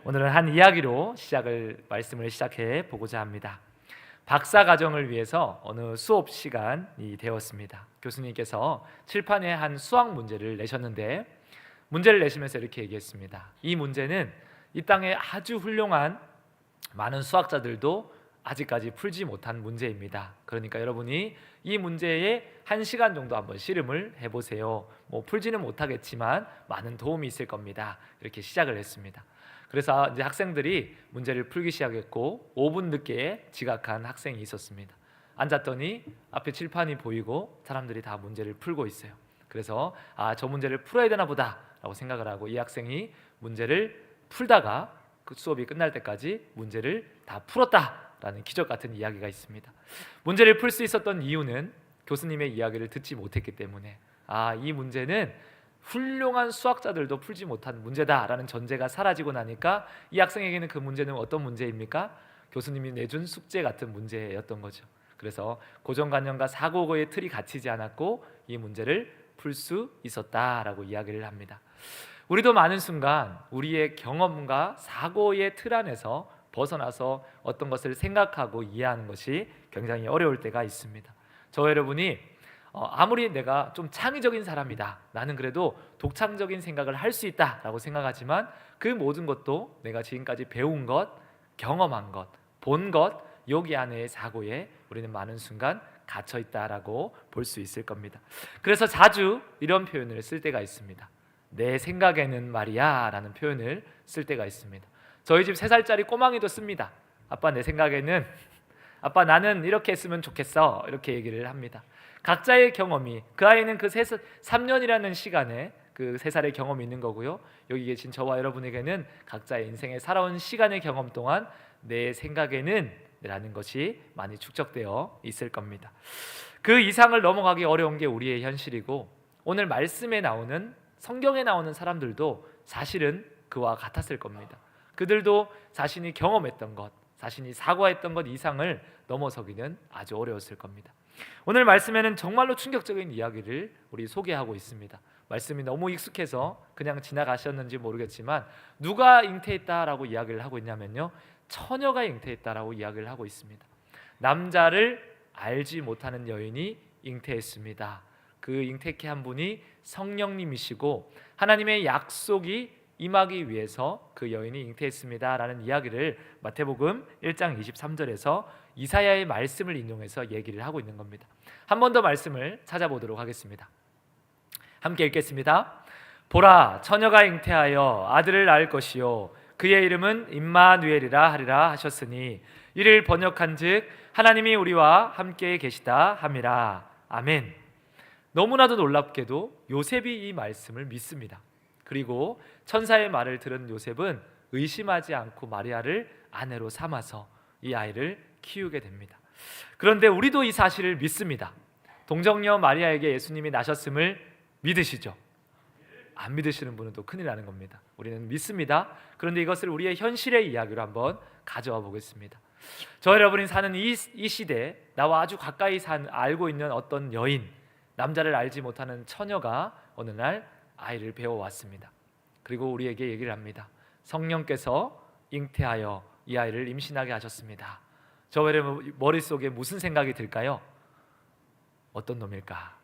오늘은 한 이야기로 말씀을 시작해 보고자 합니다. 박사 과정을 위해서 어느 수업 시간이 되었습니다. 교수님께서 칠판에 한 수학 문제를 내셨는데, 문제를 내시면서 이렇게 얘기했습니다. 이 문제는 이 땅에 아주 훌륭한 많은 수학자들도 아직까지 풀지 못한 문제입니다. 그러니까 여러분이 이 문제에 1시간 정도 한번 씨름을 해보세요. 풀지는 못하겠지만 많은 도움이 있을 겁니다. 이렇게 시작을 했습니다. 그래서 이제 학생들이 문제를 풀기 시작했고 5분 늦게 지각한 학생이 있었습니다. 앉았더니 앞에 칠판이 보이고 사람들이 다 문제를 풀고 있어요. 그래서 저 문제를 풀어야 되나 보다 라고 생각을 하고 이 학생이 문제를 풀다가 그 수업이 끝날 때까지 문제를 다 풀었다라는 기적 같은 이야기가 있습니다. 문제를 풀 수 있었던 이유는 교수님의 이야기를 듣지 못했기 때문에 이 문제는 훌륭한 수학자들도 풀지 못한 문제다라는 전제가 사라지고 나니까 이 학생에게는 그 문제는 어떤 문제입니까? 교수님이 내준 숙제 같은 문제였던 거죠. 그래서 고정관념과 사고의 틀이 갇히지 않았고 이 문제를 풀 수 있었다라고 이야기를 합니다. 우리도 많은 순간 우리의 경험과 사고의 틀 안에서 벗어나서 어떤 것을 생각하고 이해하는 것이 굉장히 어려울 때가 있습니다. 저 여러분이 아무리 내가 좀 창의적인 사람이다, 나는 그래도 독창적인 생각을 할 수 있다라고 생각하지만 그 모든 것도 내가 지금까지 배운 것, 경험한 것, 본 것, 여기 안에의 사고에 우리는 많은 순간 갇혀 있다라고 볼 수 있을 겁니다. 그래서 자주 이런 표현을 쓸 때가 있습니다. 내 생각에는 말이야 라는 표현을 쓸 때가 있습니다. 저희 집 3살짜리 꼬망이도 씁니다. 아빠 내 생각에는, 아빠 나는 이렇게 했으면 좋겠어, 이렇게 얘기를 합니다. 각자의 경험이, 그 아이는 그 3년이라는 시간에 그 3살의 경험이 있는 거고요, 여기 계신 저와 여러분에게는 각자의 인생에 살아온 시간의 경험 동안 내 생각에는 라는 것이 많이 축적되어 있을 겁니다. 그 이상을 넘어가기 어려운 게 우리의 현실이고, 오늘 말씀에 나오는, 성경에 나오는 사람들도 사실은 그와 같았을 겁니다. 그들도 자신이 경험했던 것, 자신이 사고했던 것 이상을 넘어서기는 아주 어려웠을 겁니다. 오늘 말씀에는 정말로 충격적인 이야기를 우리 소개하고 있습니다. 말씀이 너무 익숙해서 그냥 지나가셨는지 모르겠지만 누가 잉태했다라고 이야기를 하고 있냐면요, 처녀가 잉태했다라고 이야기를 하고 있습니다. 남자를 알지 못하는 여인이 잉태했습니다. 그 잉태케 한 분이 성령님이시고 하나님의 약속이 임하기 위해서 그 여인이 잉태했습니다 라는 이야기를 마태복음 1장 23절에서 이사야의 말씀을 인용해서 얘기를 하고 있는 겁니다. 한 번 더 말씀을 찾아보도록 하겠습니다. 함께 읽겠습니다. 보라, 처녀가 잉태하여 아들을 낳을 것이요 그의 이름은 임마누엘이라 하리라 하셨으니 이를 번역한즉 하나님이 우리와 함께 계시다 함이라. 아멘. 너무나도 놀랍게도 요셉이 이 말씀을 믿습니다. 그리고 천사의 말을 들은 요셉은 의심하지 않고 마리아를 아내로 삼아서 이 아이를 키우게 됩니다. 그런데 우리도 이 사실을 믿습니다. 동정녀 마리아에게 예수님이 나셨음을 믿으시죠? 안 믿으시는 분은 또 큰일 나는 겁니다. 우리는 믿습니다. 그런데 이것을 우리의 현실의 이야기로 한번 가져와 보겠습니다. 저 여러분이 사는 이 시대, 나와 아주 가까이 알고 있는 어떤 여인, 남자를 알지 못하는 처녀가 어느 날 아이를 배워왔습니다. 그리고 우리에게 얘기를 합니다. 성령께서 잉태하여 이 아이를 임신하게 하셨습니다. 저 여러분 머릿속에 무슨 생각이 들까요? 어떤 놈일까?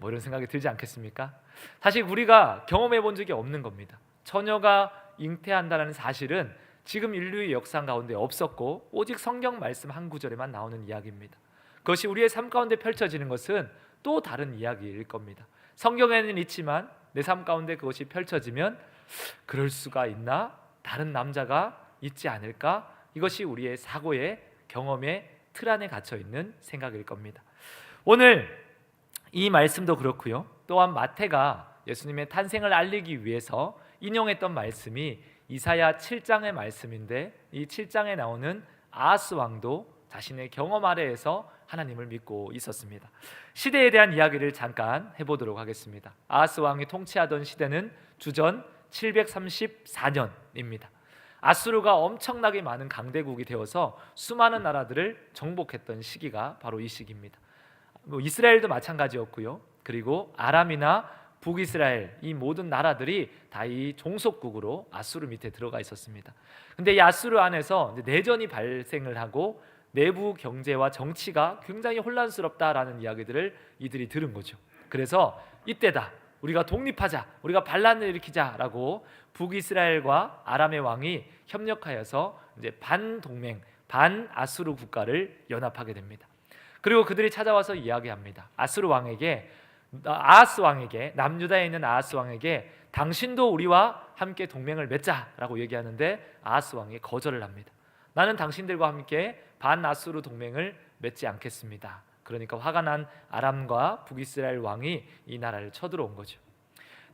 이런 생각이 들지 않겠습니까? 사실 우리가 경험해 본 적이 없는 겁니다. 처녀가 잉태한다는 사실은 지금 인류의 역사 가운데 없었고 오직 성경 말씀 한 구절에만 나오는 이야기입니다. 그것이 우리의 삶 가운데 펼쳐지는 것은 또 다른 이야기일 겁니다. 성경에는 있지만 내 삶 가운데 그것이 펼쳐지면 그럴 수가 있나? 다른 남자가 있지 않을까? 이것이 우리의 사고의 경험의 틀 안에 갇혀 있는 생각일 겁니다. 오늘 이 말씀도 그렇고요, 또한 마태가 예수님의 탄생을 알리기 위해서 인용했던 말씀이 이사야 7장의 말씀인데, 이 7장에 나오는 아하스 왕도 자신의 경험 아래에서 하나님을 믿고 있었습니다. 시대에 대한 이야기를 잠깐 해보도록 하겠습니다. 아하스 왕이 통치하던 시대는 주전 734년입니다. 아수르가 엄청나게 많은 강대국이 되어서 수많은 나라들을 정복했던 시기가 바로 이 시기입니다. 이스라엘도 마찬가지였고요, 그리고 아람이나 북이스라엘 이 모든 나라들이 다 이 종속국으로 아수르 밑에 들어가 있었습니다. 근데 이 아수르 안에서 이제 내전이 발생을 하고 내부 경제와 정치가 굉장히 혼란스럽다라는 이야기들을 이들이 들은 거죠. 그래서 이때다, 우리가 독립하자, 우리가 반란을 일으키자라고 북이스라엘과 아람의 왕이 협력하여서 이제 반동맹, 반아수르 국가를 연합하게 됩니다. 그리고 그들이 찾아와서 이야기합니다. 아하스 왕에게, 남유다에 있는 아하스 왕에게 당신도 우리와 함께 동맹을 맺자라고 얘기하는데 아하스 왕이 거절을 합니다. 나는 당신들과 함께 반아수르 동맹을 맺지 않겠습니다. 그러니까 화가 난 아람과 북이스라엘 왕이 이 나라를 쳐들어온 거죠.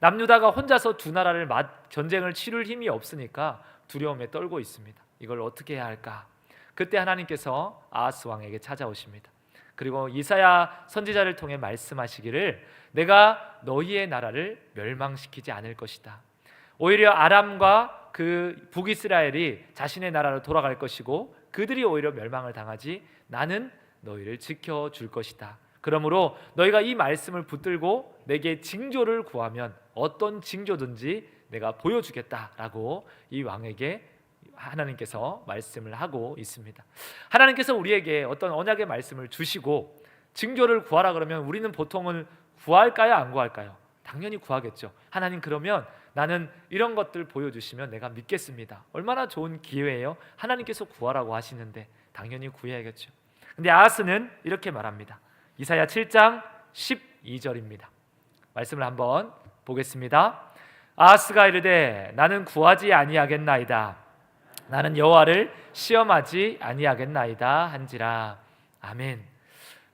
남유다가 혼자서 두 나라를 전쟁을 치룰 힘이 없으니까 두려움에 떨고 있습니다. 이걸 어떻게 해야 할까? 그때 하나님께서 아하스 왕에게 찾아오십니다. 그리고 이사야 선지자를 통해 말씀하시기를 내가 너희의 나라를 멸망시키지 않을 것이다. 오히려 아람과 그 북이스라엘이 자신의 나라로 돌아갈 것이고 그들이 오히려 멸망을 당하지 나는 너희를 지켜줄 것이다. 그러므로 너희가 이 말씀을 붙들고 내게 징조를 구하면 어떤 징조든지 내가 보여주겠다라고 이 왕에게 하나님께서 말씀을 하고 있습니다. 하나님께서 우리에게 어떤 언약의 말씀을 주시고 징조를 구하라 그러면 우리는 보통은 구할까요? 안 구할까요? 당연히 구하겠죠. 하나님, 그러면 나는 이런 것들 보여주시면 내가 믿겠습니다. 얼마나 좋은 기회예요. 하나님께서 구하라고 하시는데 당연히 구해야겠죠. 근데 아하스는 이렇게 말합니다. 이사야 7장 12절입니다. 말씀을 한번 보겠습니다. 아하스가 이르되 나는 구하지 아니하겠나이다. 나는 여호와를 시험하지 아니하겠나이다 한지라. 아멘.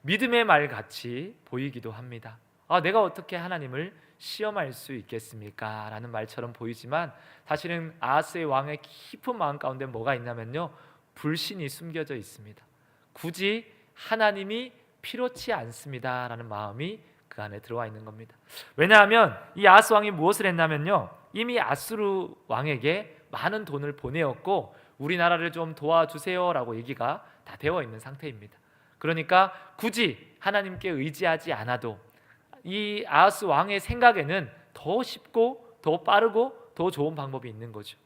믿음의 말 같이 보이기도 합니다. 내가 어떻게 하나님을 시험할 수 있겠습니까? 라는 말처럼 보이지만 사실은 아하스의 왕의 깊은 마음 가운데 뭐가 있냐면요, 불신이 숨겨져 있습니다. 굳이 하나님이 필요치 않습니다 라는 마음이 그 안에 들어와 있는 겁니다. 왜냐하면 이 아하스 왕이 무엇을 했냐면요, 이미 아수르 왕에게 많은 돈을 보내었고 우리나라를 좀 도와주세요 라고 얘기가 다 되어 있는 상태입니다. 그러니까 굳이 하나님께 의지하지 않아도 이 아하스 왕의 생각에는 더 쉽고 더 빠르고 더 좋은 방법이 있는 거죠.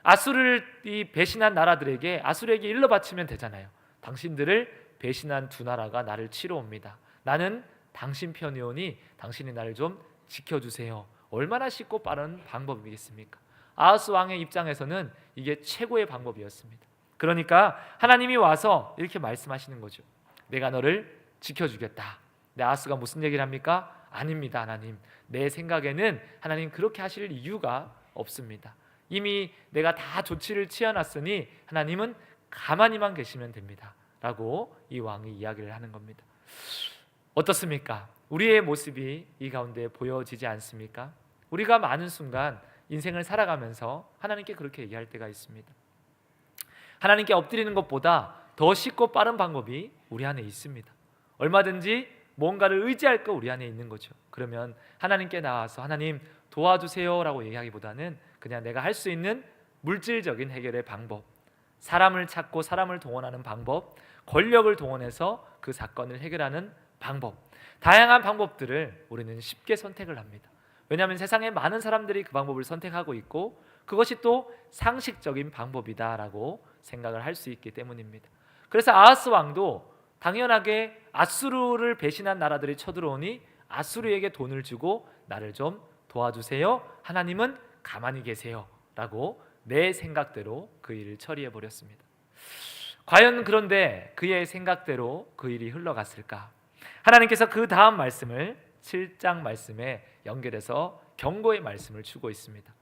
아수르를 배신한 나라들에게, 아수르에게 일러 바치면 되잖아요. 당신들을 배신한 두 나라가 나를 치러 옵니다. 나는 당신 편이 오니 당신이 나를 좀 지켜주세요. 얼마나 쉽고 빠른 방법이겠습니까? 아하스 왕의 입장에서는 이게 최고의 방법이었습니다. 그러니까 하나님이 와서 이렇게 말씀하시는 거죠. 내가 너를 지켜주겠다. 근데 아하스가 무슨 얘기를 합니까? 아닙니다, 하나님. 내 생각에는 하나님 그렇게 하실 이유가 없습니다. 이미 내가 다 조치를 취해놨으니 하나님은 가만히만 계시면 됩니다 라고 이 왕이 이야기를 하는 겁니다. 어떻습니까? 우리의 모습이 이 가운데 보여지지 않습니까? 우리가 많은 순간 인생을 살아가면서 하나님께 그렇게 얘기할 때가 있습니다. 하나님께 엎드리는 것보다 더 쉽고 빠른 방법이 우리 안에 있습니다. 얼마든지 뭔가를 의지할 거 우리 안에 있는 거죠. 그러면 하나님께 나와서 하나님 도와주세요 라고 얘기하기보다는 그냥 내가 할 수 있는 물질적인 해결의 방법, 사람을 찾고 사람을 동원하는 방법, 권력을 동원해서 그 사건을 해결하는 방법, 다양한 방법들을 우리는 쉽게 선택을 합니다. 왜냐하면 세상에 많은 사람들이 그 방법을 선택하고 있고 그것이 또 상식적인 방법이다라고 생각을 할 수 있기 때문입니다. 그래서 아하스 왕도 당연하게 아수르를 배신한 나라들이 쳐들어오니 아수르에게 돈을 주고 나를 좀 도와주세요, 하나님은 가만히 계세요 라고 내 생각대로 그 일을 처리해 버렸습니다. 과연 그런데 그의 생각대로 그 일이 흘러갔을까? 하나님께서 그 다음 말씀을 7장 말씀에 연결해서 경고의 말씀을 주고 있습니다.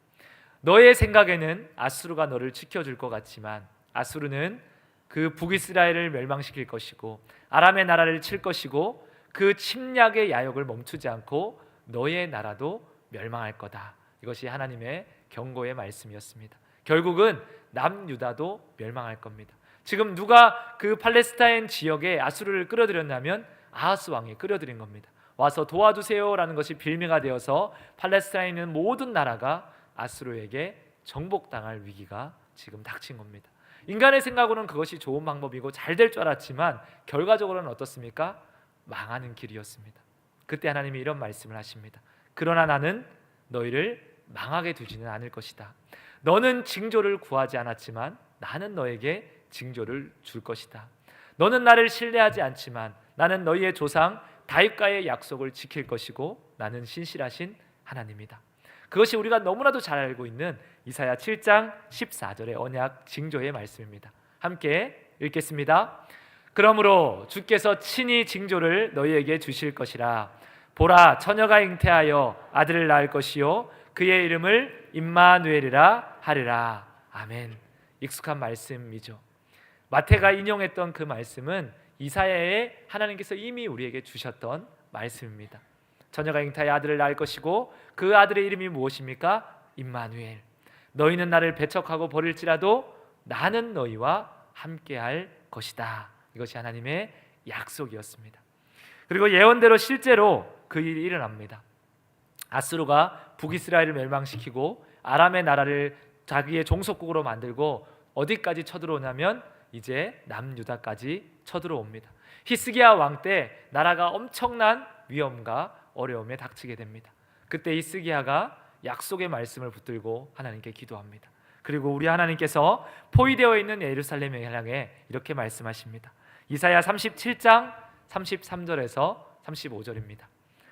너의 생각에는 아수르가 너를 지켜줄 것 같지만 아수르는 그 북이스라엘을 멸망시킬 것이고 아람의 나라를 칠 것이고 그 침략의 야욕을 멈추지 않고 너의 나라도 멸망할 거다. 이것이 하나님의 경고의 말씀이었습니다. 결국은 남유다도 멸망할 겁니다. 지금 누가 그 팔레스타인 지역에 아수르를 끌어들였냐면 아하스 왕이 끌어들인 겁니다. 와서 도와주세요라는 것이 빌미가 되어서 팔레스타인에 있는 모든 나라가 아수르에게 정복당할 위기가 지금 닥친 겁니다. 인간의 생각으로는 그것이 좋은 방법이고 잘 될 줄 알았지만 결과적으로는 어떻습니까? 망하는 길이었습니다. 그때 하나님이 이런 말씀을 하십니다. 그러나 나는 너희를 망하게 두지는 않을 것이다. 너는 징조를 구하지 않았지만 나는 너에게 징조를 줄 것이다. 너는 나를 신뢰하지 않지만 나는 너희의 조상 다윗과의 약속을 지킬 것이고 나는 신실하신 하나님이다. 그것이 우리가 너무나도 잘 알고 있는 이사야 7장 14절의 언약 징조의 말씀입니다. 함께 읽겠습니다. 그러므로 주께서 친히 징조를 너희에게 주실 것이라. 보라, 처녀가 잉태하여 아들을 낳을 것이요 그의 이름을 임마누엘이라 하리라. 아멘. 익숙한 말씀이죠. 마태가 인용했던 그 말씀은 이사야에 하나님께서 이미 우리에게 주셨던 말씀입니다. 처녀가 잉태하여 아들을 낳을 것이고 그 아들의 이름이 무엇입니까? 임마누엘. 너희는 나를 배척하고 버릴지라도 나는 너희와 함께할 것이다. 이것이 하나님의 약속이었습니다. 그리고 예언대로 실제로 그 일이 일어납니다. 아수르가 북이스라엘을 멸망시키고 아람의 나라를 자기의 종속국으로 만들고 어디까지 쳐들어오냐면 이제 남유다까지 쳐들어옵니다. 히스기야 왕 때 나라가 엄청난 위험과 어려움에 닥치게 됩니다. 그때 히스기야가 약속의 말씀을 붙들고 하나님께 기도합니다. 그리고 우리 하나님께서 포위되어 있는 예루살렘을 향해 이렇게 말씀하십니다. 이사야 37장 33절에서 35절입니다.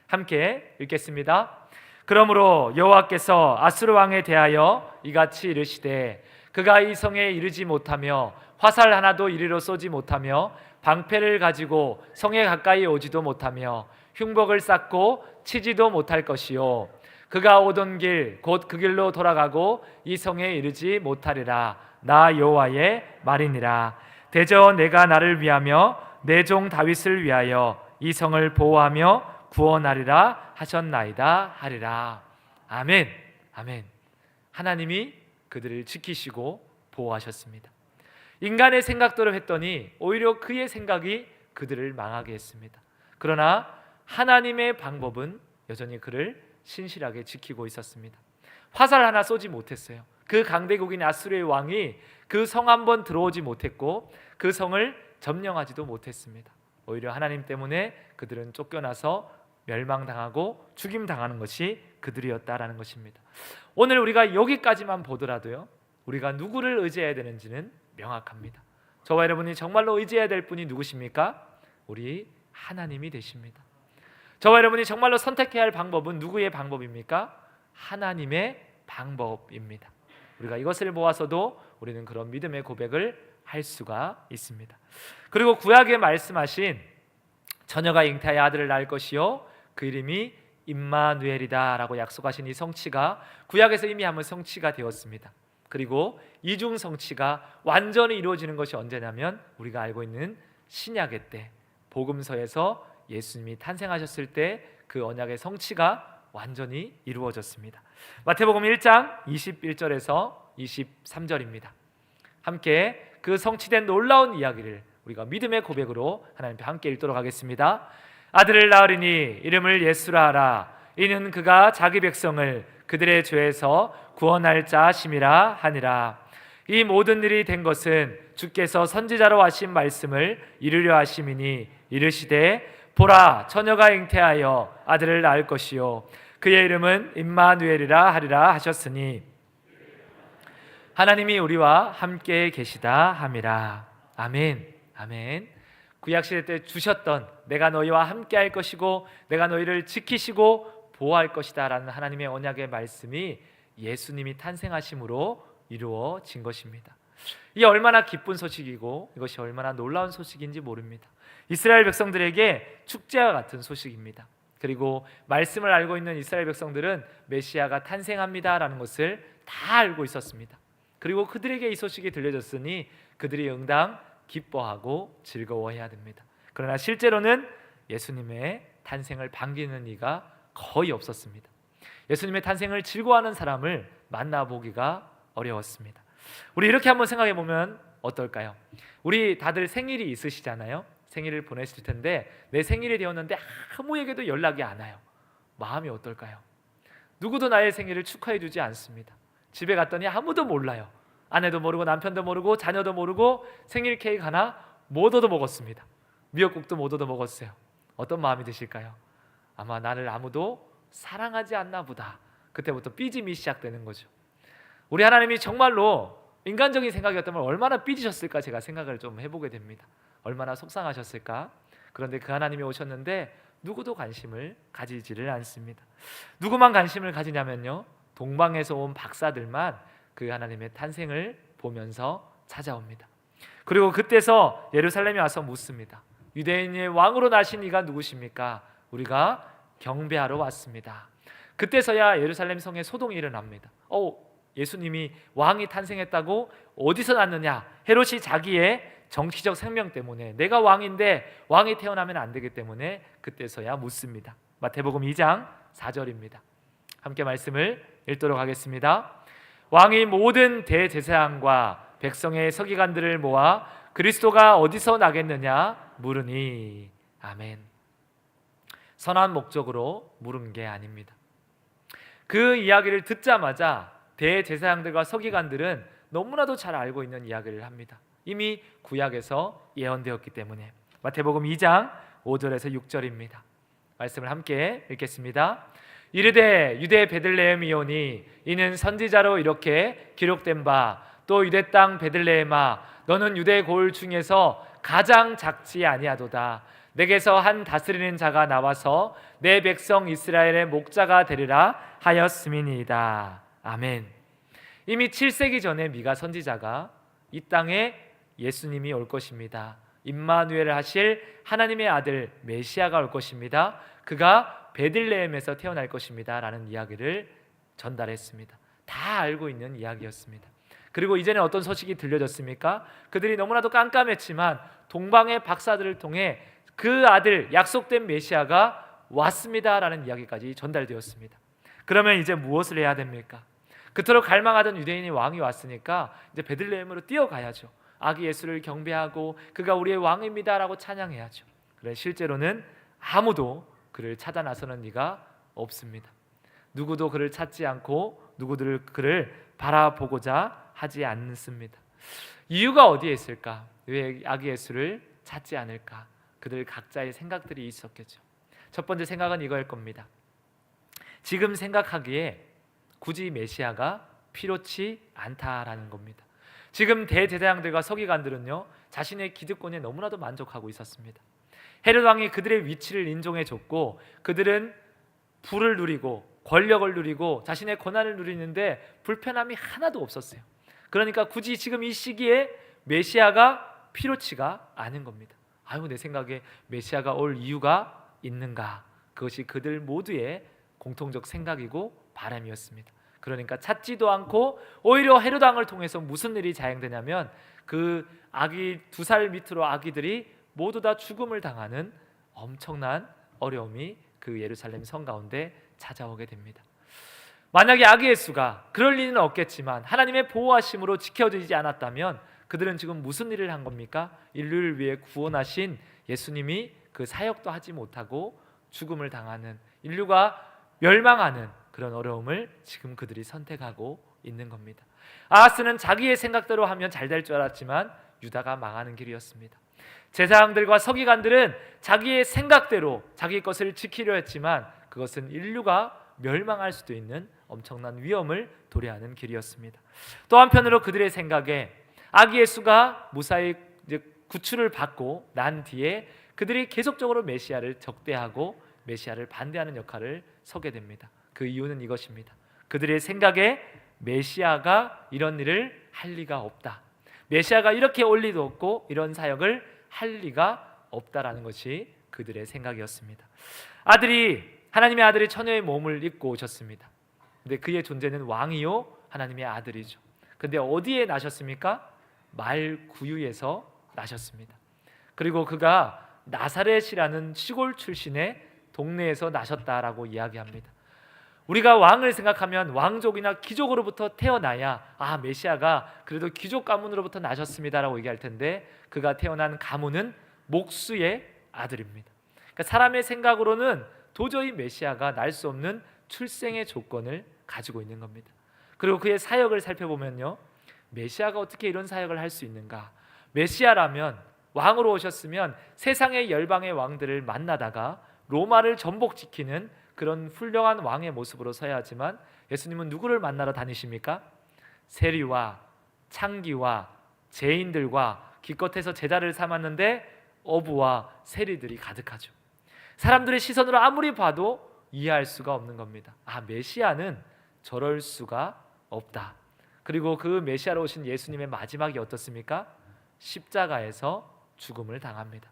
함께 읽겠습니다. 그러므로 여호와께서 아수르 왕에 대하여 이같이 이르시되 그가 이 성에 이르지 못하며 화살 하나도 이리로 쏘지 못하며 방패를 가지고 성에 가까이 오지도 못하며 흉복을 쌓고 치지도 못할 것이요 그가 오던 길 곧 그 길로 돌아가고 이 성에 이르지 못하리라. 나 여호와의 말이니라. 대저 내가 나를 위하며 내 종 다윗을 위하여 이 성을 보호하며 구원하리라 하셨나이다 하리라. 아멘. 아멘. 하나님이 그들을 지키시고 보호하셨습니다. 인간의 생각대로 했더니 오히려 그의 생각이 그들을 망하게 했습니다. 그러나 하나님의 방법은 여전히 그를 신실하게 지키고 있었습니다. 화살 하나 쏘지 못했어요. 그 강대국인 아수르의 왕이 그 성 한번 들어오지 못했고 그 성을 점령하지도 못했습니다. 오히려 하나님 때문에 그들은 쫓겨나서 멸망당하고 죽임당하는 것이 그들이었다라는 것입니다. 오늘 우리가 여기까지만 보더라도요, 우리가 누구를 의지해야 되는지는 명확합니다. 저와 여러분이 정말로 의지해야 될 분이 누구십니까? 우리 하나님이 되십니다. 저와 여러분이 정말로 선택해야 할 방법은 누구의 방법입니까? 하나님의 방법입니다. 우리가 이것을 모아서도 우리는 그런 믿음의 고백을 할 수가 있습니다. 그리고 구약에 말씀하신 처녀가 잉태하여 아들을 낳을 것이요 그 이름이 임마누엘이다 라고 약속하신 이 성취가 구약에서 이미 한번 성취가 되었습니다. 그리고 이중 성취가 완전히 이루어지는 것이 언제냐면 우리가 알고 있는 신약의 때 복음서에서 예수님이 탄생하셨을 때 그 언약의 성취가 완전히 이루어졌습니다. 마태복음 1장 21절에서 23절입니다. 함께 그 성취된 놀라운 이야기를 우리가 믿음의 고백으로 하나님 앞에 함께 읽도록 하겠습니다. 아들을 낳으리니 이름을 예수라 하라. 이는 그가 자기 백성을 그들의 죄에서 구원할 자 하심이라 하니라. 이 모든 일이 된 것은 주께서 선지자로 하신 말씀을 이루려 하심이니 이르시되 보라 처녀가 잉태하여 아들을 낳을 것이요 그의 이름은 임마누엘이라 하리라 하셨으니 하나님이 우리와 함께 계시다 함이라. 아멘. 아멘. 구약시대 때 주셨던 내가 너희와 함께 할 것이고 내가 너희를 지키시고 보호할 것이다 라는 하나님의 언약의 말씀이 예수님이 탄생하심으로 이루어진 것입니다. 이게 얼마나 기쁜 소식이고 이것이 얼마나 놀라운 소식인지 모릅니다. 이스라엘 백성들에게 축제와 같은 소식입니다. 그리고 말씀을 알고 있는 이스라엘 백성들은 메시아가 탄생합니다라는 것을 다 알고 있었습니다. 그리고 그들에게 이 소식이 들려졌으니 그들이 응당 기뻐하고 즐거워해야 됩니다. 그러나 실제로는 예수님의 탄생을 반기는 이가 거의 없었습니다. 예수님의 탄생을 즐거워하는 사람을 만나보기가 어려웠습니다. 우리 이렇게 한번 생각해 보면 어떨까요? 우리 다들 생일이 있으시잖아요. 생일을 보내실 텐데 내 생일이 되었는데 아무에게도 연락이 안 와요. 마음이 어떨까요? 누구도 나의 생일을 축하해 주지 않습니다. 집에 갔더니 아무도 몰라요. 아내도 모르고 남편도 모르고 자녀도 모르고 생일 케이크 하나 못 얻어 먹었습니다. 미역국도 못 얻어 먹었어요. 어떤 마음이 드실까요? 아마 나를 아무도 사랑하지 않나 보다. 그때부터 삐짐이 시작되는 거죠. 우리 하나님이 정말로 인간적인 생각이었다면 얼마나 삐지셨을까 제가 생각을 좀 해보게 됩니다. 얼마나 속상하셨을까. 그런데 그 하나님이 오셨는데 누구도 관심을 가지지를 않습니다. 누구만 관심을 가지냐면요, 동방에서 온 박사들만 그 하나님의 탄생을 보면서 찾아옵니다. 그리고 그때서 예루살렘에 와서 묻습니다. 유대인의 왕으로 나신 이가 누구십니까? 우리가 경배하러 왔습니다. 그때서야 예루살렘 성에 소동이 일어납니다. 예수님이 왕이 탄생했다고? 어디서 났느냐? 헤롯이 자기의 정치적 생명 때문에 내가 왕인데 왕이 태어나면 안 되기 때문에 그때서야 묻습니다. 마태복음 2장 4절입니다. 함께 말씀을 읽도록 하겠습니다. 왕이 모든 대제사장과 백성의 서기관들을 모아 그리스도가 어디서 나겠느냐 물으니. 아멘. 선한 목적으로 물은 게 아닙니다. 그 이야기를 듣자마자 대제사장들과 서기관들은 너무나도 잘 알고 있는 이야기를 합니다. 이미 구약에서 예언되었기 때문에. 마태복음 2장 5절에서 6절입니다. 말씀을 함께 읽겠습니다. 이르되 유대 베들레헴이오니 이는 선지자로 이렇게 기록된 바, 또 유대 땅 베들레헴아 너는 유대 고을 중에서 가장 작지 아니하도다. 내게서 한 다스리는 자가 나와서 내 백성 이스라엘의 목자가 되리라 하였음이니이다. 아멘. 이미 7세기 전에 미가 선지자가 이 땅에 예수님이 올 것입니다. 임마누엘을 하실 하나님의 아들 메시아가 올 것입니다. 그가 베들레헴에서 태어날 것입니다 라는 이야기를 전달했습니다. 다 알고 있는 이야기였습니다. 그리고 이제는 어떤 소식이 들려졌습니까? 그들이 너무나도 깜깜했지만 동방의 박사들을 통해 그 아들, 약속된 메시아가 왔습니다 라는 이야기까지 전달되었습니다. 그러면 이제 무엇을 해야 됩니까? 그토록 갈망하던 유대인의 왕이 왔으니까 이제 베들레헴으로 뛰어가야죠. 아기 예수를 경배하고 그가 우리의 왕입니다 라고 찬양해야죠. 그런데 실제로는 아무도 그를 찾아 나서는 이가 없습니다. 누구도 그를 찾지 않고 누구들 그를 바라보고자 하지 않습니다. 이유가 어디에 있을까? 왜 아기 예수를 찾지 않을까? 그들 각자의 생각들이 있었겠죠. 첫 번째 생각은 이거일 겁니다. 지금 생각하기에 굳이 메시아가 필요치 않다라는 겁니다. 지금 대제사장들과 서기관들은요, 자신의 기득권에 너무나도 만족하고 있었습니다. 헤롯 왕이 그들의 위치를 인정해 줬고 그들은 부를 누리고 권력을 누리고 자신의 권한을 누리는데 불편함이 하나도 없었어요. 그러니까 굳이 지금 이 시기에 메시아가 필요치가 않은 겁니다. 내 생각에 메시아가 올 이유가 있는가? 그것이 그들 모두의 공통적 생각이고 바람이었습니다. 그러니까 찾지도 않고 오히려 헤롯 왕을 통해서 무슨 일이 자행되냐면 그 아기 2살 밑으로 아기들이 모두 다 죽음을 당하는 엄청난 어려움이 그 예루살렘 성 가운데 찾아오게 됩니다. 만약에 아기 예수가 그럴 리는 없겠지만 하나님의 보호하심으로 지켜지지 않았다면 그들은 지금 무슨 일을 한 겁니까? 인류를 위해 구원하신 예수님이 그 사역도 하지 못하고 죽음을 당하는, 인류가 멸망하는 그런 어려움을 지금 그들이 선택하고 있는 겁니다. 아하스는 자기의 생각대로 하면 잘 될 줄 알았지만 유다가 망하는 길이었습니다. 제사장들과 서기관들은 자기의 생각대로 자기 것을 지키려 했지만 그것은 인류가 멸망할 수도 있는 엄청난 위험을 도래하는 길이었습니다. 또 한편으로 그들의 생각에 아기 예수가 무사히 구출을 받고 난 뒤에 그들이 계속적으로 메시아를 적대하고 메시아를 반대하는 역할을 서게 됩니다. 그 이유는 이것입니다. 그들의 생각에 메시아가 이런 일을 할 리가 없다. 메시아가 이렇게 올 리도 없고 이런 사역을 할 리가 없다라는 것이 그들의 생각이었습니다. 하나님의 아들이 처녀의 몸을 입고 오셨습니다. 근데 그의 존재는 왕이요 하나님의 아들이죠. 근데 어디에 나셨습니까? 말구유에서 나셨습니다. 그리고 그가 나사렛이라는 시골 출신의 동네에서 나셨다라고 이야기합니다. 우리가 왕을 생각하면 왕족이나 귀족으로부터 태어나야 메시아가 그래도 귀족 가문으로부터 나셨습니다라고 얘기할 텐데 그가 태어난 가문은 목수의 아들입니다. 그러니까 사람의 생각으로는 도저히 메시아가 날 수 없는 출생의 조건을 가지고 있는 겁니다. 그리고 그의 사역을 살펴보면요, 메시아가 어떻게 이런 사역을 할 수 있는가? 메시아라면 왕으로 오셨으면 세상의 열방의 왕들을 만나다가 로마를 전복지키는 그런 훌륭한 왕의 모습으로 서야 하지만 예수님은 누구를 만나러 다니십니까? 세리와 창기와 죄인들과 기껏해서 제자를 삼았는데 어부와 세리들이 가득하죠. 사람들의 시선으로 아무리 봐도 이해할 수가 없는 겁니다. 메시아는 저럴 수가 없다. 그리고 그 메시아로 오신 예수님의 마지막이 어떻습니까? 십자가에서 죽음을 당합니다.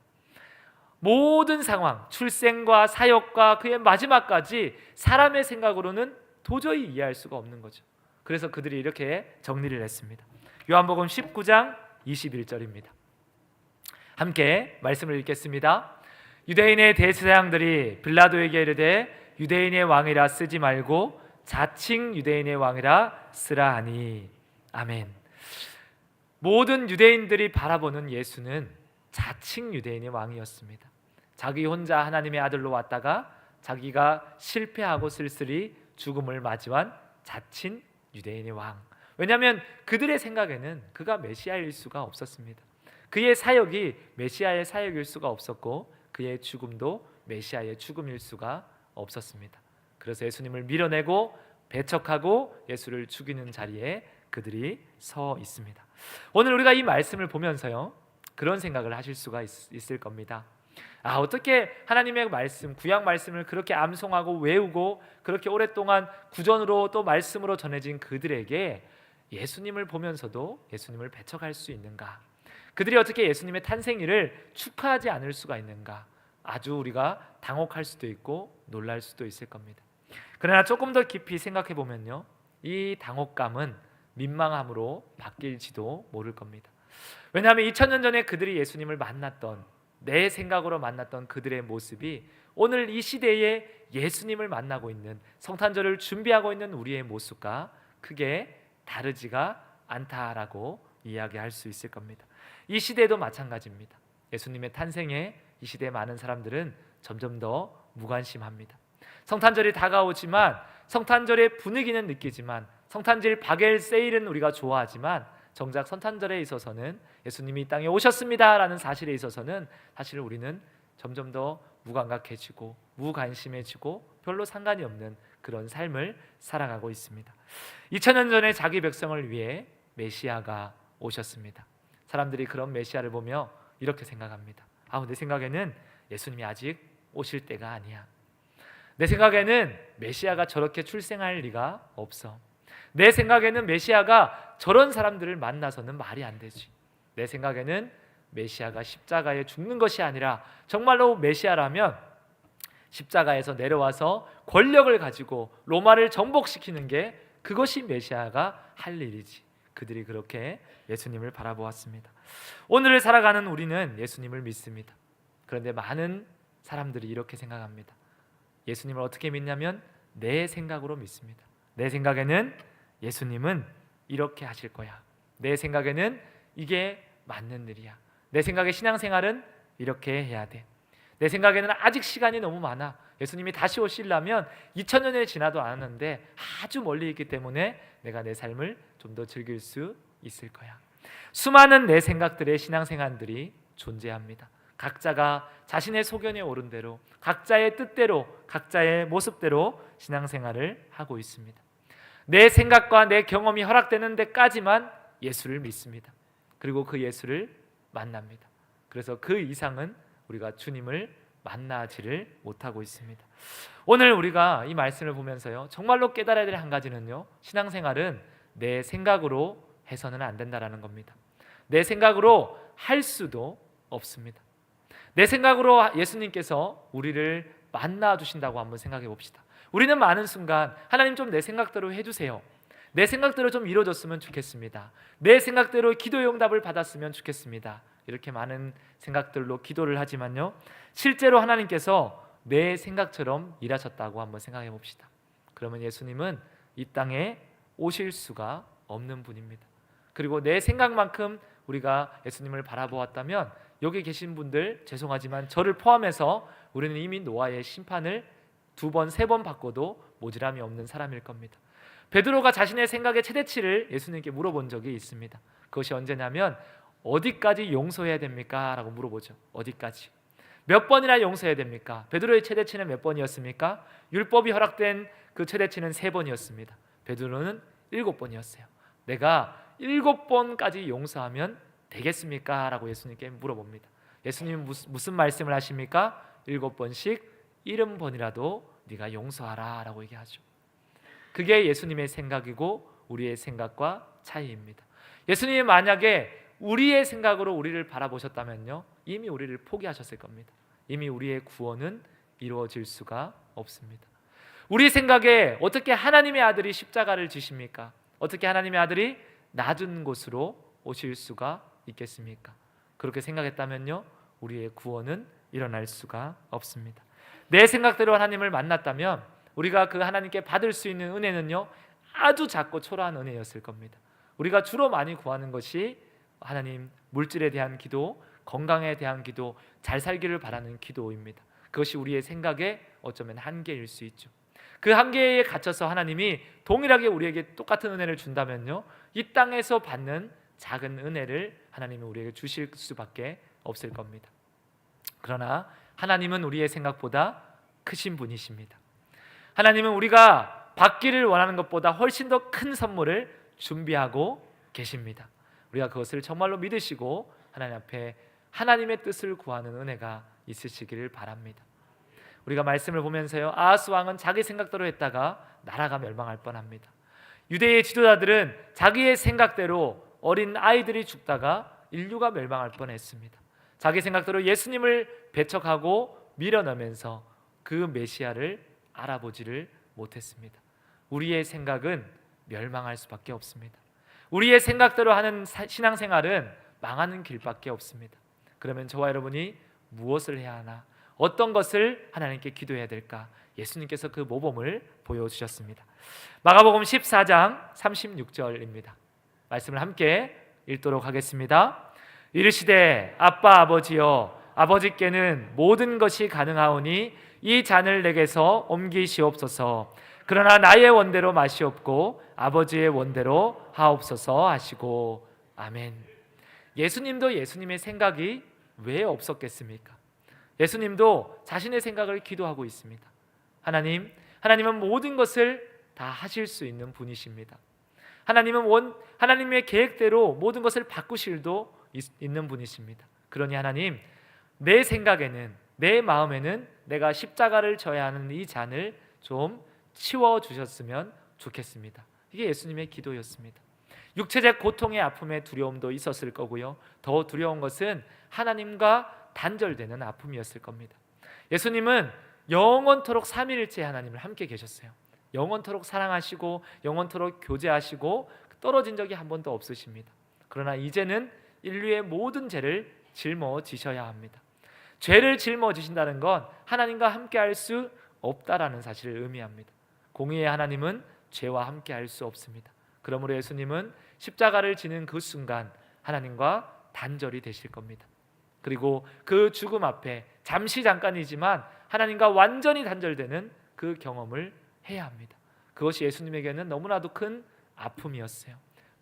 모든 상황, 출생과 사역과 그의 마지막까지 사람의 생각으로는 도저히 이해할 수가 없는 거죠. 그래서 그들이 이렇게 정리를 했습니다. 요한복음 19장 21절입니다. 함께 말씀을 읽겠습니다. 유대인의 대제사장들이 빌라도에게 이르되 유대인의 왕이라 쓰지 말고 자칭 유대인의 왕이라 쓰라 하니. 아멘. 모든 유대인들이 바라보는 예수는 자칭 유대인의 왕이었습니다. 자기 혼자 하나님의 아들로 왔다가 자기가 실패하고 쓸쓸히 죽음을 맞이한 자칭 유대인의 왕. 왜냐하면 그들의 생각에는 그가 메시아일 수가 없었습니다. 그의 사역이 메시아의 사역일 수가 없었고 그의 죽음도 메시아의 죽음일 수가 없었습니다. 그래서 예수님을 밀어내고 배척하고 예수를 죽이는 자리에 그들이 서 있습니다. 오늘 우리가 이 말씀을 보면서요, 그런 생각을 하실 수가 있을 겁니다. 어떻게 하나님의 말씀, 구약 말씀을 그렇게 암송하고 외우고 그렇게 오랫동안 구전으로 또 말씀으로 전해진 그들에게 예수님을 보면서도 예수님을 배척할 수 있는가? 그들이 어떻게 예수님의 탄생일을 축하하지 않을 수가 있는가? 아주 우리가 당혹할 수도 있고 놀랄 수도 있을 겁니다. 그러나 조금 더 깊이 생각해 보면요, 이 당혹감은 민망함으로 바뀔지도 모를 겁니다. 왜냐하면 2000년 전에 그들이 예수님을 만났던, 내 생각으로 만났던 그들의 모습이 오늘 이 시대에 예수님을 만나고 있는, 성탄절을 준비하고 있는 우리의 모습과 크게 다르지가 않다라고 이야기할 수 있을 겁니다. 이 시대도 마찬가지입니다. 예수님의 탄생에 이 시대의 많은 사람들은 점점 더 무관심합니다. 성탄절이 다가오지만, 성탄절의 분위기는 느끼지만, 성탄절 박엘 세일은 우리가 좋아하지만 정작 성탄절에 있어서는 예수님이 이 땅에 오셨습니다라는 사실에 있어서는 사실 우리는 점점 더 무감각해지고 무관심해지고 별로 상관이 없는 그런 삶을 살아가고 있습니다. 2000년 전에 자기 백성을 위해 메시아가 오셨습니다. 사람들이 그런 메시아를 보며 이렇게 생각합니다. 내 생각에는 예수님이 아직 오실 때가 아니야. 내 생각에는 메시아가 저렇게 출생할 리가 없어. 내 생각에는 메시아가 저런 사람들을 만나서는 말이 안 되지. 내 생각에는 메시아가 십자가에 죽는 것이 아니라 정말로 메시아라면 십자가에서 내려와서 권력을 가지고 로마를 정복시키는 게 그것이 메시아가 할 일이지. 그들이 그렇게 예수님을 바라보았습니다. 오늘을 살아가는 우리는 예수님을 믿습니다. 그런데 많은 사람들이 이렇게 생각합니다. 예수님을 어떻게 믿냐면 내 생각으로 믿습니다. 내 생각에는 예수님은 이렇게 하실 거야. 내 생각에는 이게 맞는 일이야. 내 생각에 신앙생활은 이렇게 해야 돼. 내 생각에는 아직 시간이 너무 많아. 예수님이 다시 오시려면 2000년이 지나도 않았는데 아주 멀리 있기 때문에 내가 내 삶을 좀 더 즐길 수 있을 거야. 수많은 내 생각들의 신앙생활들이 존재합니다. 각자가 자신의 소견에 오른 대로, 각자의 뜻대로, 각자의 모습대로 신앙생활을 하고 있습니다. 내 생각과 내 경험이 허락되는 데까지만 예수를 믿습니다. 그리고 그 예수를 만납니다. 그래서 그 이상은 우리가 주님을 만나지를 못하고 있습니다. 오늘 우리가 이 말씀을 보면서요, 정말로 깨달아야 될 한 가지는요, 신앙생활은 내 생각으로 해서는 안 된다라는 겁니다. 내 생각으로 할 수도 없습니다. 내 생각으로 예수님께서 우리를 만나 주신다고 한번 생각해 봅시다. 우리는 많은 순간 하나님 좀 내 생각대로 해주세요, 내 생각대로 좀 이루어졌으면 좋겠습니다, 내 생각대로 기도의 응답을 받았으면 좋겠습니다, 이렇게 많은 생각들로 기도를 하지만요, 실제로 하나님께서 내 생각처럼 일하셨다고 한번 생각해 봅시다. 그러면 예수님은 이 땅에 오실 수가 없는 분입니다. 그리고 내 생각만큼 우리가 예수님을 바라보았다면 여기 계신 분들 죄송하지만 저를 포함해서 우리는 이미 노아의 심판을 2번, 3번 받고도 모자람이 없는 사람일 겁니다. 베드로가 자신의 생각의 최대치를 예수님께 물어본 적이 있습니다. 그것이 언제냐면 어디까지 용서해야 됩니까? 라고 물어보죠. 어디까지? 몇 번이나 용서해야 됩니까? 베드로의 최대치는 몇 번이었습니까? 율법이 허락된 그 최대치는 3번이었습니다. 베드로는 7번이었어요. 내가 7번까지 용서하면 되겠습니까? 라고 예수님께 물어봅니다. 예수님은 무슨 말씀을 하십니까? 7번씩 70번이라도 네가 용서하라 라고 얘기하죠. 그게 예수님의 생각이고 우리의 생각과 차이입니다. 예수님이 만약에 우리의 생각으로 우리를 바라보셨다면요, 이미 우리를 포기하셨을 겁니다. 이미 우리의 구원은 이루어질 수가 없습니다. 우리 생각에 어떻게 하나님의 아들이 십자가를 지십니까? 어떻게 하나님의 아들이 낮은 곳으로 오실 수가 있겠습니까? 그렇게 생각했다면요, 우리의 구원은 일어날 수가 없습니다. 내 생각대로 하나님을 만났다면 우리가 그 하나님께 받을 수 있는 은혜는요, 아주 작고 초라한 은혜였을 겁니다. 우리가 주로 많이 구하는 것이 하나님, 물질에 대한 기도, 건강에 대한 기도, 잘 살기를 바라는 기도입니다. 그것이 우리의 생각의 어쩌면 한계일 수 있죠. 그 한계에 갇혀서 하나님이 동일하게 우리에게 똑같은 은혜를 준다면요, 이 땅에서 받는 작은 은혜를 하나님이 우리에게 주실 수밖에 없을 겁니다. 그러나 하나님은 우리의 생각보다 크신 분이십니다. 하나님은 우리가 받기를 원하는 것보다 훨씬 더 큰 선물을 준비하고 계십니다. 우리가 그것을 정말로 믿으시고 하나님 앞에 하나님의 뜻을 구하는 은혜가 있으시기를 바랍니다. 우리가 말씀을 보면서요, 아하스 왕은 자기 생각대로 했다가 나라가 멸망할 뻔합니다. 유대의 지도자들은 자기의 생각대로 어린 아이들이 죽다가 인류가 멸망할 뻔했습니다. 자기 생각대로 예수님을 배척하고 밀어넣으면서 그 메시아를 알아보지를 못했습니다. 우리의 생각은 멸망할 수밖에 없습니다. 우리의 생각대로 하는 신앙생활은 망하는 길밖에 없습니다. 그러면 저와 여러분이 무엇을 해야 하나? 어떤 것을 하나님께 기도해야 될까? 예수님께서 그 모범을 보여주셨습니다. 마가복음 14장 36절입니다. 말씀을 함께 읽도록 하겠습니다. 이르시되 아빠 아버지여, 아버지께는 모든 것이 가능하오니 이 잔을 내게서 옮기시옵소서. 그러나 나의 원대로 마시옵고 아버지의 원대로 하옵소서 하시고. 아멘. 예수님도 예수님의 생각이 왜 없었겠습니까? 예수님도 자신의 생각을 기도하고 있습니다. 하나님은 모든 것을 다 하실 수 있는 분이십니다. 하나님의 계획대로 모든 것을 바꾸실 도 있는 분이십니다. 그러니 하나님, 내 생각에는, 내 마음에는 내가 십자가를 져야 하는 이 잔을 좀 치워주셨으면 좋겠습니다. 이게 예수님의 기도였습니다. 육체적 고통의 아픔의 두려움도 있었을 거고요, 더 두려운 것은 하나님과 단절되는 아픔이었을 겁니다. 예수님은 영원토록 삼위일체 하나님을 함께 계셨어요. 영원토록 사랑하시고 영원토록 교제하시고 떨어진 적이 한 번도 없으십니다. 그러나 이제는 인류의 모든 죄를 짊어지셔야 합니다. 죄를 짊어지신다는 건 하나님과 함께할 수 없다라는 사실을 의미합니다. 공의의 하나님은 죄와 함께할 수 없습니다. 그러므로 예수님은 십자가를 지는 그 순간 하나님과 단절이 되실 겁니다. 그리고 그 죽음 앞에 잠깐이지만 하나님과 완전히 단절되는 그 경험을 해야 합니다. 그것이 예수님에게는 너무나도 큰 아픔이었어요.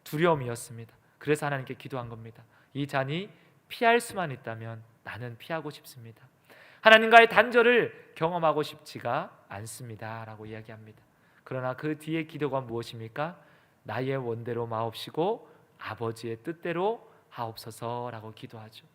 두려움이었습니다. 그래서 하나님께 기도한 겁니다. 이 잔이 피할 수만 있다면 나는 피하고 싶습니다. 하나님과의 단절을 경험하고 싶지가 않습니다 라고 이야기합니다. 그러나 그 뒤에 기도가 무엇입니까? 나의 원대로 마옵시고 아버지의 뜻대로 하옵소서라고 기도하죠.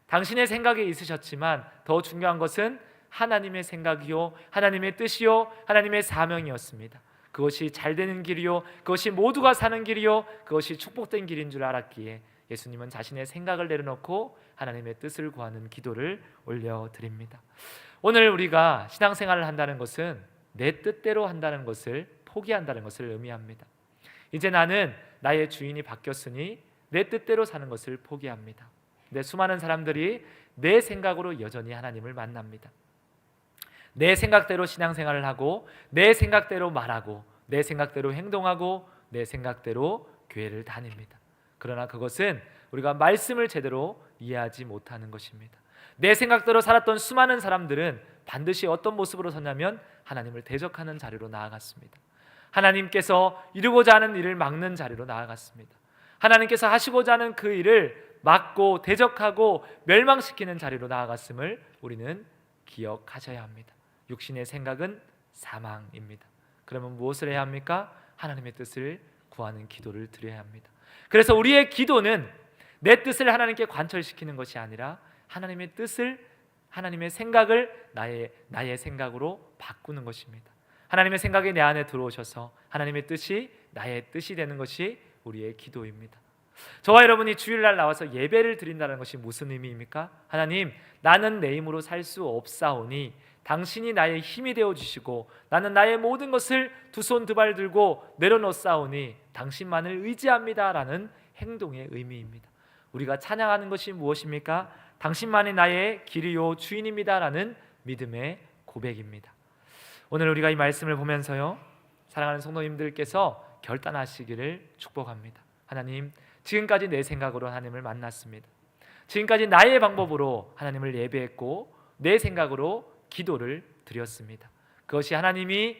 당신의 생각에 있으셨지만 더 중요한 것은 하나님의 생각이요, 하나님의 뜻이요, 하나님의 사명이었습니다. 그것이 잘 되는 길이요, 그것이 모두가 사는 길이요, 그것이 축복된 길인 줄 알았기에 예수님은 자신의 생각을 내려놓고 하나님의 뜻을 구하는 기도를 올려드립니다. 오늘 우리가 신앙생활을 한다는 것은 내 뜻대로 한다는 것을 포기한다는 것을 의미합니다. 이제 나는 나의 주인이 바뀌었으니 내 뜻대로 사는 것을 포기합니다. 근데 수많은 사람들이 내 생각으로 여전히 하나님을 만납니다. 내 생각대로 신앙생활을 하고 내 생각대로 말하고 내 생각대로 행동하고 내 생각대로 교회를 다닙니다. 그러나 그것은 우리가 말씀을 제대로 이해하지 못하는 것입니다. 내 생각대로 살았던 수많은 사람들은 반드시 어떤 모습으로 섰냐면 하나님을 대적하는 자리로 나아갔습니다. 하나님께서 이루고자 하는 일을 막는 자리로 나아갔습니다. 하나님께서 하시고자 하는 그 일을 막고 대적하고 멸망시키는 자리로 나아갔음을 우리는 기억하셔야 합니다. 육신의 생각은 사망입니다. 그러면 무엇을 해야 합니까? 하나님의 뜻을 구하는 기도를 드려야 합니다. 그래서 우리의 기도는 내 뜻을 하나님께 관철시키는 것이 아니라 하나님의 뜻을, 하나님의 생각을 나의 생각으로 바꾸는 것입니다. 하나님의 생각이 내 안에 들어오셔서 하나님의 뜻이 나의 뜻이 되는 것이 우리의 기도입니다. 저와 여러분이 주일날 나와서 예배를 드린다는 것이 무슨 의미입니까? 하나님, 나는 내 힘으로 살 수 없사오니 당신이 나의 힘이 되어주시고 나는 나의 모든 것을 두 손 두 발 들고 내려놓사오니 당신만을 의지합니다 라는 행동의 의미입니다. 우리가 찬양하는 것이 무엇입니까? 당신만이 나의 길이요 주인입니다 라는 믿음의 고백입니다. 오늘 우리가 이 말씀을 보면서요, 사랑하는 성도님들께서 결단하시기를 축복합니다. 하나님, 지금까지 내 생각으로 하나님을 만났습니다. 지금까지 나의 방법으로 하나님을 예배했고 내 생각으로 기도를 드렸습니다. 그것이 하나님의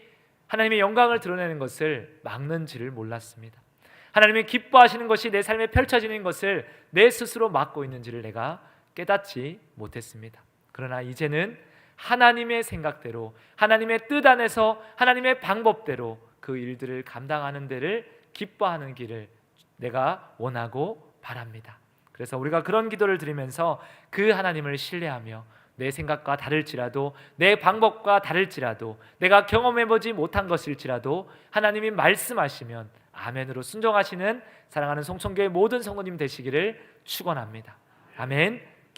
영광을 드러내는 것을 막는지를 몰랐습니다. 하나님이 기뻐하시는 것이 내 삶에 펼쳐지는 것을 내 스스로 막고 있는지를 내가 깨닫지 못했습니다. 그러나 이제는 하나님의 생각대로, 하나님의 뜻 안에서, 하나님의 방법대로 그 일들을 감당하는 데를 기뻐하는 길을 내가 원하고 바랍니다. 그래서 우리가 그런 기도를 드리면서 그 하나님을 신뢰하며 내 생각과 다를지라도, 내 방법과 다를지라도, 내가 경험해보지 못한 것일지라도 하나님이 말씀하시면 아멘으로 순종하시는 사랑하는 송천교회 모든 성도님 되시기를 축원합니다. 아멘.